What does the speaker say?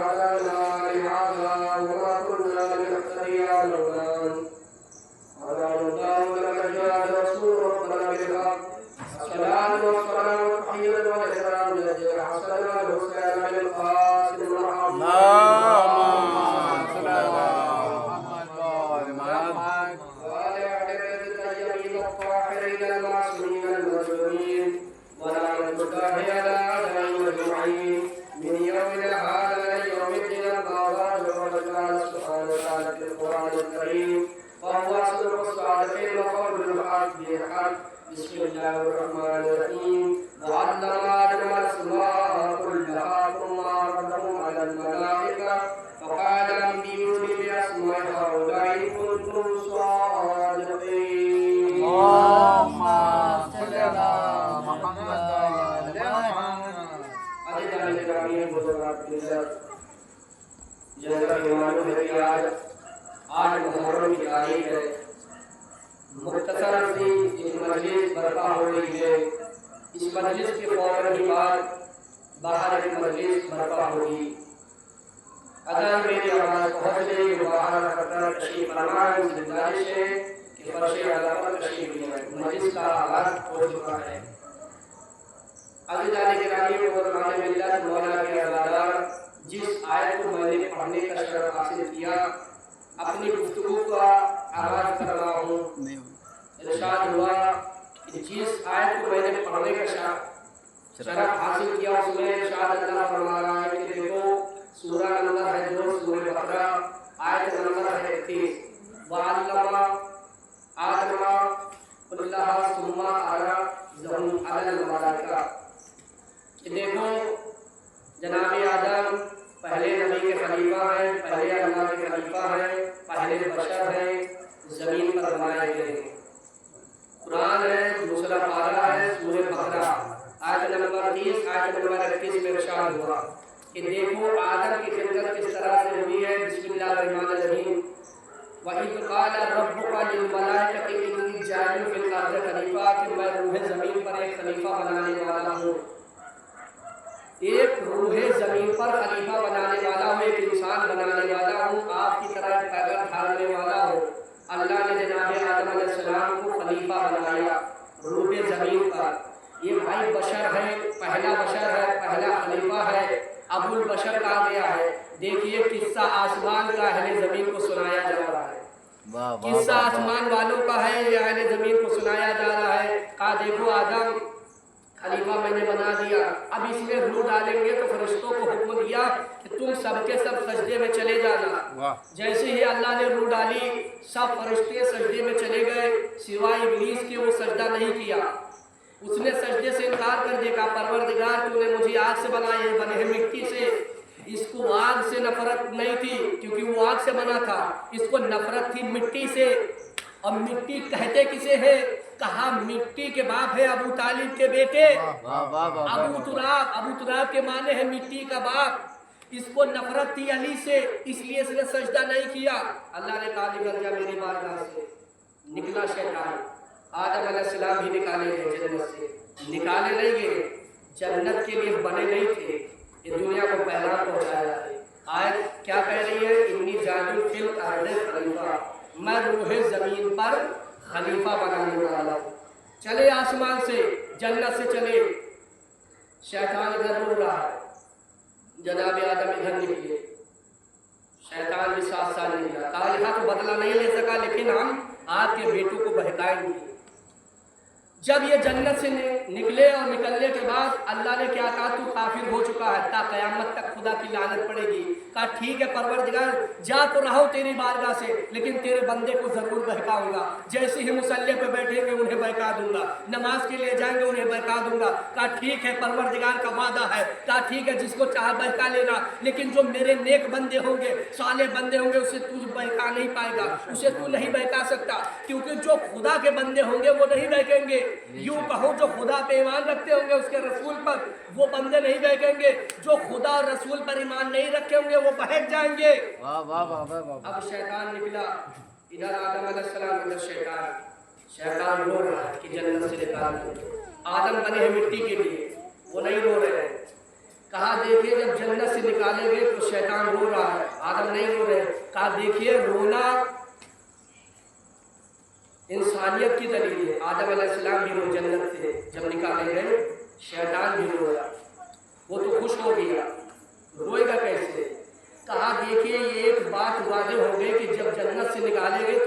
هدانا لهذا وما كنا لنهتدي لولا أن هدانا الله لقد جاء رسول ربنا بالحق الصلاة والسلام والتحية والإكرام لديك حسنا والحسين بالقاسم محمد بسم الله الرحمن الرحيم وعلم آدم الأسماء كلها ثم عرضهم على الملائكة فقال أنبئوني بأسماء هؤلاء إن كنتم صادقين. اللهم صل على محمد. جیسا کہ معلوم ہے کہ آج محرم کی تاریخ ہے، مختصر سی ایک مجلس برپا ہو رہی ہے. اس مجلس کے فوراً ہی بعد باہر ایک مجلس برپا ہوگی. اگر میری آواز پہنچ گئی تو باہر خطر تشریف فرمائیں. گزارش ہے کہ فرش اعلیٰ پر تشریف لیں. مجلس کا آغاز ہو چکا ہے. عزیزان گرامی و قربان ملت مولا کے عزادار، جس آیت کو میں نے پڑھنے کا شرف حاصل کیا اپنی گفتگو کا آغاز کر رہا ہوں. ارشاد ہوا کہ جس آیت کو میں نے پڑھنے کا شرف حاصل کیا اس میں ارشاد اللہ فرما رہا ہے کہ دیکھو سورہ نمبر ہے جو سورہ بقرہ آیت نمبر ہے 31. وَعَلَّمَ آدَمَ كُلَّهَا ثُمَّ عَرَضَهُمْ عَلَى الْمَلَائِكَةِ. کہ دیکھو جناب آدم پہلے نبی کے خلیفہ ہیں، پہلے اللہ کے خلیفہ ہیں، پہلے بشر ہیں، زمین پر بنائے گئے ہیں. قرآن ہے، دوسرا پارہ ہے سورہ بقرہ آیت نمبر 30 آیت نمبر 31 میں ارشاد ہوا کہ دیکھو آدم کی خلقت کس طرح سے ہوئی ہے. بسم اللہ الرحمن الرحیم. وَإِذْ قَالَ رَبُّكَ لِلْمَلَائِكَةِ إِنِّي جَاعِلٌ فِي الْأَرْضِ خَلِيفَةً کہ میں روح زمین پر ایک خلیفہ بنانے والا ہوں. ایک روح زمین پر خلیفہ بنانے والا ہوں، ایک انسان بنانے والا ہوں، آپ کی طرح ایک پیغام ڈھالنے والا ہوں. اللہ نے جناب آدم علیہ السلام کو خلیفہ بنایا روح زمین پر. یہ بھائی بشر ہے، پہلا بشر ہے، پہلا خلیفہ ہے، ابو البشر کہا گیا ہے. دیکھیے قصہ آسمان کا اہل زمین کو سنایا جا رہا ہے. قصہ آسمان والوں کا ہے، یہ اہل زمین کو سنایا جا رہا ہے. کہا دیکھو آدم خلیفہ میں نے بنا دیا، اب اس میں روح ڈالیں گے تو فرشتوں کو حکم دیا کہ تم سب کے سب سجدے میں چلے جانا. جیسے ہی اللہ نے روح ڈالی سب فرشتے سجدے میں چلے گئے سوائے ابلیس کے. وہ سجدہ نہیں کیا، اس نے سجدے سے انکار کر دیا. کہا پروردگار تو نے مجھے آگ سے بنایا، بنے ہیں مٹی سے. اس کو آگ سے نفرت نہیں تھی کیونکہ وہ آگ سے بنا تھا، اس کو نفرت تھی مٹی سے. اور مٹی کہتے کسے ہے؟ کہا مٹی کے باپ ہے ابو طالب کے بیٹے ابو تراب. ابو تراب کے معنی ہے مٹی کا باپ. اس کو نفرت تھی علی سے، اس لیے اس نے سجدہ نہیں کیا. اللہ نے کہا نکل جا میری بارگاہ سے. نکلا شیطان. آدم علیہ السلام بھی نکالے گئے جنت سے. نکالے نہیں گئے، جنت کے لیے بنے نہیں تھے، یہ دنیا کو پیغام پہنچایا ہے. آیت کیا کہہ رہی ہے؟ انی جاعل فی الارض خلیفہ، میں روح زمین پر خلیفہ بنانے والا ہوں. چلے آسمان سے، جنت سے چلے. شیطان ادھر رو رہا ہے، جناب آدم ادھر نکلے. شیطان بھی ساتھ ساتھ نکلا. کہا یہاں تو بدلہ نہیں لے سکا لیکن ہم آپ کے بیٹوں کو بہکائیں گے. جب یہ جنت سے نکلے اور نکلنے کے بعد اللہ نے کیا کہا؟ تو کافر ہو چکا ہے، تا قیامت تک خدا کی لعنت پڑے گی. کہا ٹھیک ہے پروردگار جا تو رہا ہوں تیری بارگاہ سے لیکن تیرے بندے کو ضرور بہکاؤں گا. جیسے ہی مصلی پہ بیٹھیں گے انہیں بہکا دوں گا، نماز کے لیے جائیں گے انہیں بہکا دوں گا. کہا ٹھیک ہے پروردگار کا وعدہ ہے. کہا ٹھیک ہے جس کو چاہا بہکا لینا لیکن جو میرے نیک بندے ہوں گے، صالح بندے ہوں گے، اسے تو بہکا نہیں پائے گا، اسے تو نہیں بہکا سکتا. کیونکہ جو خدا کے بندے ہوں گے وہ نہیں بہکیں گے. یوں کہو جو خدا پہ ایمان رکھتے ہوں گے اس کے رسول پر وہ بندے نہیں بہکیں گے، جو خدا اور رسول پر ایمان نہیں رکھے ہوں گے وہ بہک جائیں گے. اب شیطان نکلا، ادھر آدم علیہ السلام ادھر شیطان. شیطان رو رہا ہے کہ جنت سے نکال دو. آدم بنے ہیں مٹی کے لیے، وہ نہیں رو رہے ہیں. کہا دیکھیے جب جنت سے نکالے گئے تو شیطان رو رہا ہے، آدم نہیں رو رہے. کہا دیکھیے رونا انسانیت کی دلیل ہے. آدم علیہ السلام بھی رو جنت سے جب نکالے گئے، شیطان بھی رویا. وہ تو خوش ہو گیا، روئے گا کیسے؟ کہا دیکھیے یہ ایک بات واضح ہو گئی کہ جب جنت سے نکالے گئے تو